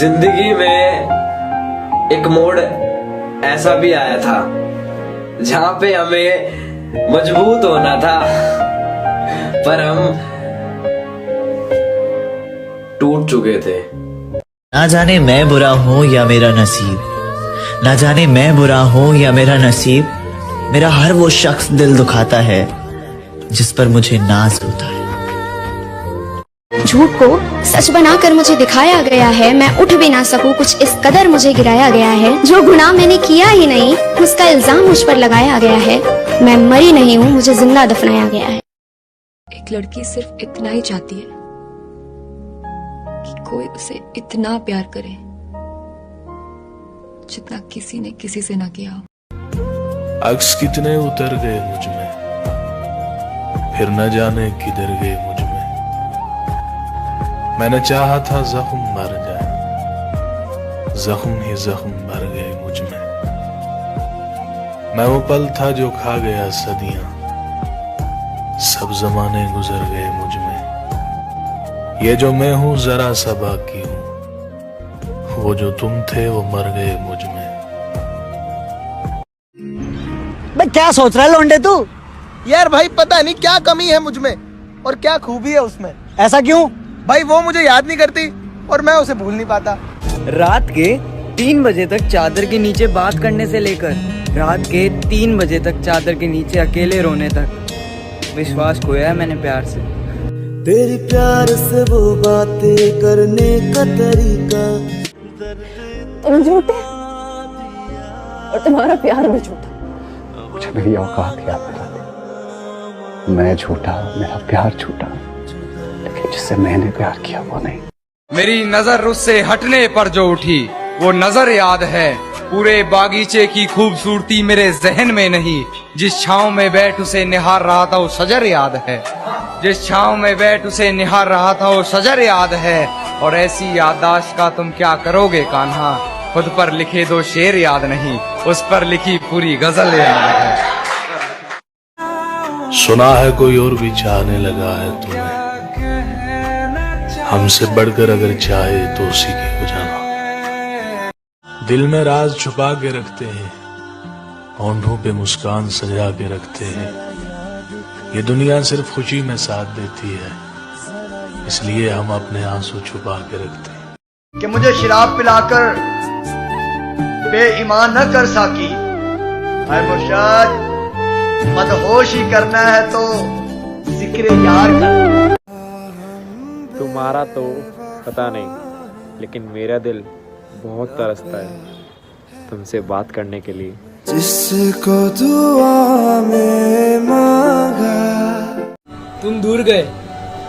जिंदगी में एक मोड़ ऐसा भी आया था जहां पे हमें मजबूत होना था, पर हम टूट चुके थे। ना जाने मैं बुरा हूं या मेरा नसीब, ना जाने मैं बुरा हूं या मेरा नसीब, मेरा हर वो शख्स दिल दुखाता है जिस पर मुझे नाज होता है। झूठ को सच बनाकर मुझे दिखाया गया है, मैं उठ भी ना सकूं, कुछ इस कदर मुझे गिराया गया है। जो गुनाह मैंने किया ही नहीं उसका इल्जाम मुझ पर लगाया गया है। मैं मरी नहीं हूँ, मुझे जिंदा दफनाया गया है। एक लड़की सिर्फ इतना ही चाहती है कि कोई उसे इतना प्यार करे जितना किसी ने किसी से ना किया हो। अक्स कितने उतर गए मुझ में, फिर न जाने किधर गए मुझ में। मैंने चाहा था जख्म मर जाए, जख्म ही जख्म भर गए मुझ में। मैं वो पल था जो खा गया सदियां, सब जमाने गुजर गए मुझ में। ये जो मैं हूं जरा सा बाकी हूं, वो जो तुम थे वो मर गए मुझ में। भाई क्या सोच रहा है लौंडे तू? यार भाई पता नहीं क्या कमी है मुझ में और क्या खूबी है उसमें। ऐसा क्यों? भाई वो मुझे याद नहीं करती और मैं उसे भूल नहीं पाता। रात के 3 बजे तक चादर के नीचे बात करने से लेकर रात के 3 बजे तक चादर के नीचे अकेले रोने तक विश्वास खोया है मैंने प्यार से। तेरी प्यार से वो बातें करने का तरीका। तुम झूठे और तुम्हारा प्यार भी झूठा। मुझे मेरी औकात याद दिलाती। मैं झूठा, मेरा प्यार झूठा, लेकिन जिससे मैंने प्यार किया वो नहीं। मेरी नजर उससे हटने पर जो उठी वो नजर याद है। पूरे बागीचे की खूबसूरती मेरे जहन में नहीं। जिस छांव में बैठ उसे निहार रहा था वो शजर याद है। जिस छांव में बैठ उसे निहार रहा था वो शजर याद है। और ऐसी याददाश्त का तुम क्या करोगे कान्हा, खुद पर लिखे 2 शेर याद नहीं, उस पर लिखी पूरी गजल याद है। सुना है कोई और भी चाहने लगा है तुम्हें, हमसे बढ़कर अगर चाहे तो उसी की हो जाना। दिल में राज छुपा के रखते हैं, होंठों पे मुस्कान सजा के रखते हैं। ये दुनिया सिर्फ खुशी में साथ देती है, इसलिए हम अपने आंसू छुपा के रखते हैं। कि मुझे शराब पिलाकर बेईमान न कर साकी, हाय मुर्शद मदहोशी करना है तो जिक्र यार कर। तुम्हारा तो पता नहीं, लेकिन मेरा दिल बहुत तरसता है तुमसे बात करने के लिए। जिसको दुआ में मांगा। तुम दूर गए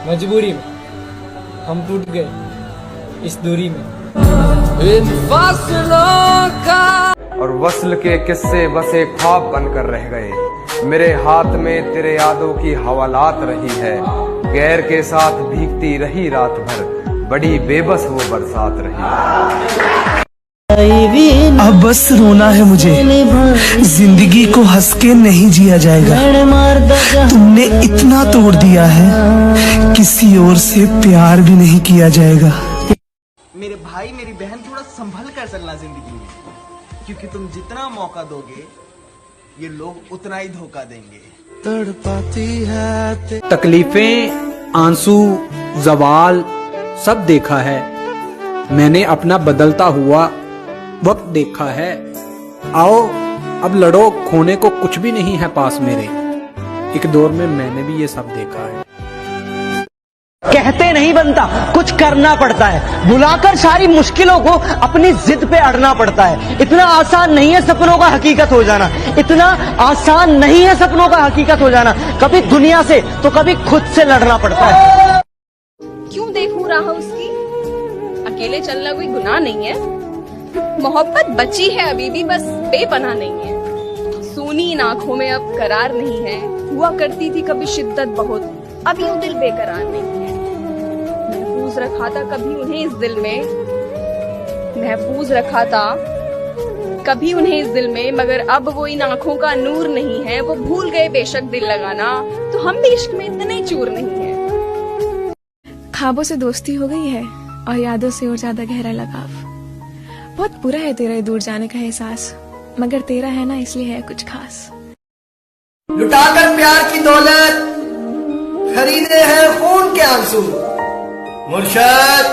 मजबूरी में, हम टूट गए इस दूरी में। इन फासलों का और वस्ल के किस्से बस एक ख्वाब बनकर रह गए। मेरे हाथ में तेरे यादों की हवालात रही है। गैर के साथ भीगती रही रात भर, बड़ी बेबस वो बरसात रही। अब बस रोना है मुझे, जिंदगी को हंस के नहीं जिया जाएगा। तुमने इतना तोड़ दिया है, किसी और से प्यार भी नहीं किया जाएगा। मेरे भाई मेरी बहन थोड़ा संभल कर चलना जिंदगी में, क्योंकि तुम जितना मौका दोगे ये लोग उतना ही धोखा देंगे। तड़पाती है तकलीफें, आंसू, जवाल सब देखा है मैंने, अपना बदलता हुआ वक्त देखा है। आओ अब लड़ो, खोने को कुछ भी नहीं है पास मेरे। एक दौर में मैंने भी ये सब देखा है। कहते नहीं बनता, कुछ करना पड़ता है। बुलाकर सारी मुश्किलों को अपनी जिद पे अड़ना पड़ता है। इतना आसान नहीं है सपनों का हकीकत हो जाना, इतना आसान नहीं है सपनों का हकीकत हो जाना। कभी दुनिया से तो कभी खुद से लड़ना पड़ता है। क्यों देखूं राह उसकी, अकेले चलना कोई गुनाह नहीं है। मोहब्बत बची है अभी भी, बस बेपनाह नहीं है। सूनी इन आंखों में अब करार नहीं है। हुआ करती थी कभी शिद्दत बहुत, अब यूं दिल बेकरार नहीं है। महफूज रखा था कभी उन्हें इस दिल में, महफूज रखा था कभी उन्हें इस दिल में, मगर अब वो इन आंखों का नूर नहीं है। वो भूल गए बेशक दिल लगाना, तो हम भी इश्क में इतने चूर नहीं है। ख्वाबों से दोस्ती हो गई है, और यादों से और ज्यादा गहरा लगाव। बहुत बुरा है तेरे दूर जाने का एहसास, मगर तेरा है ना इसलिए है कुछ खास। लुटाकर प्यार की दौलत खरीदे हैं खून के आंसू, मुर्शद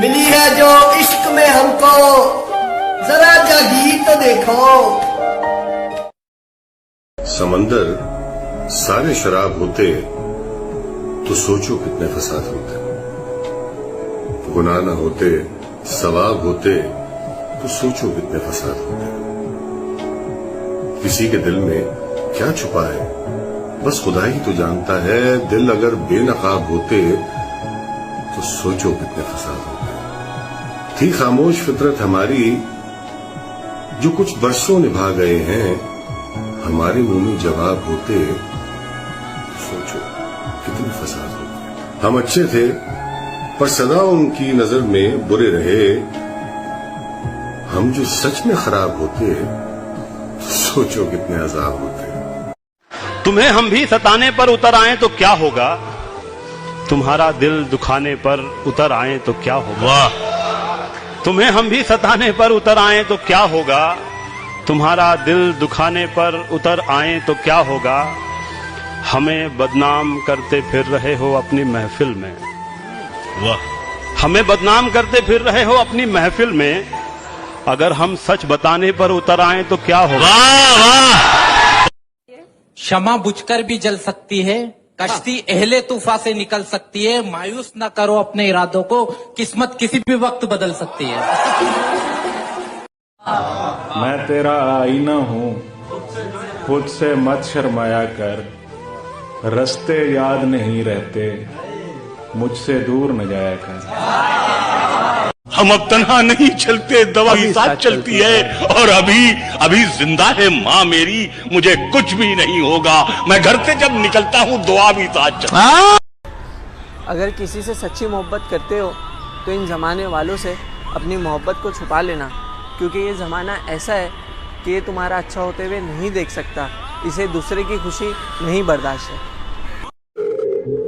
मिली है जो इश्क में हमको, जरा जागी तो देखो। समंदर सारे शराब होते तो सोचो कितने फसाद होते, गुनाह न होते सवाब होते तो सोचो कितने फसाद होते। किसी के दिल में क्या छुपा है बस खुदा ही तो जानता है, दिल अगर बेनकाब होते तो सोचो कितने फसाद होते। थी खामोश फितरत हमारी जो कुछ बरसों निभा गए हैं, हमारे मुंह में जवाब होते तो सोचो कितने फसाद होते। हम अच्छे थे पर सदा उनकी नजर में बुरे रहे, हम जो सच में खराब होते तो सोचो कितने अजाब होते। तुम्हें हम भी सताने पर उतर आए तो क्या होगा, तुम्हारा दिल दुखाने पर उतर आए तो क्या होगा। तुम्हें हम भी सताने पर उतर आए तो क्या होगा, तुम्हारा दिल दुखाने पर उतर आए तो क्या होगा। हमें बदनाम करते फिर रहे हो अपनी महफिल में, वाह। हमें बदनाम करते फिर रहे हो अपनी महफिल में, अगर हम सच बताने पर उतर आए तो क्या होगा। क्षमा बुझकर भी जल सकती है, कश्ती अहले तूफा से निकल सकती है। मायूस न करो अपने इरादों को, किस्मत किसी भी वक्त बदल सकती है। मैं तेरा आईना हूँ, खुद से मत शर्माया कर, रास्ते याद नहीं रहते, मुझसे दूर न जाया कर। हम अब तन्हा नहीं चलते, दवा भी साथ चलती है, और अभी जिंदा है माँ मेरी, मुझे कुछ भी नहीं होगा। मैं घर से जब निकलता हूँ दुआ भी साथ चलती है। अगर किसी से सच्ची मोहब्बत करते हो तो इन जमाने वालों से अपनी मोहब्बत को छुपा लेना, क्योंकि ये ज़माना ऐसा है कि ये तुम्हारा अच्छा होते हुए नहीं देख सकता, इसे दूसरे की खुशी नहीं बर्दाश्त है।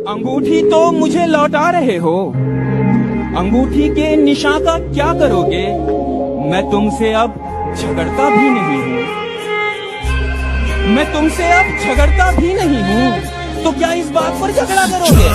अंगूठी तो मुझे लौटा रहे हो, अंगूठी के निशान का क्या करोगे। मैं तुमसे अब झगड़ता भी नहीं हूँ, मैं तुमसे अब झगड़ता भी नहीं हूँ, तो क्या इस बात पर झगड़ा करोगे।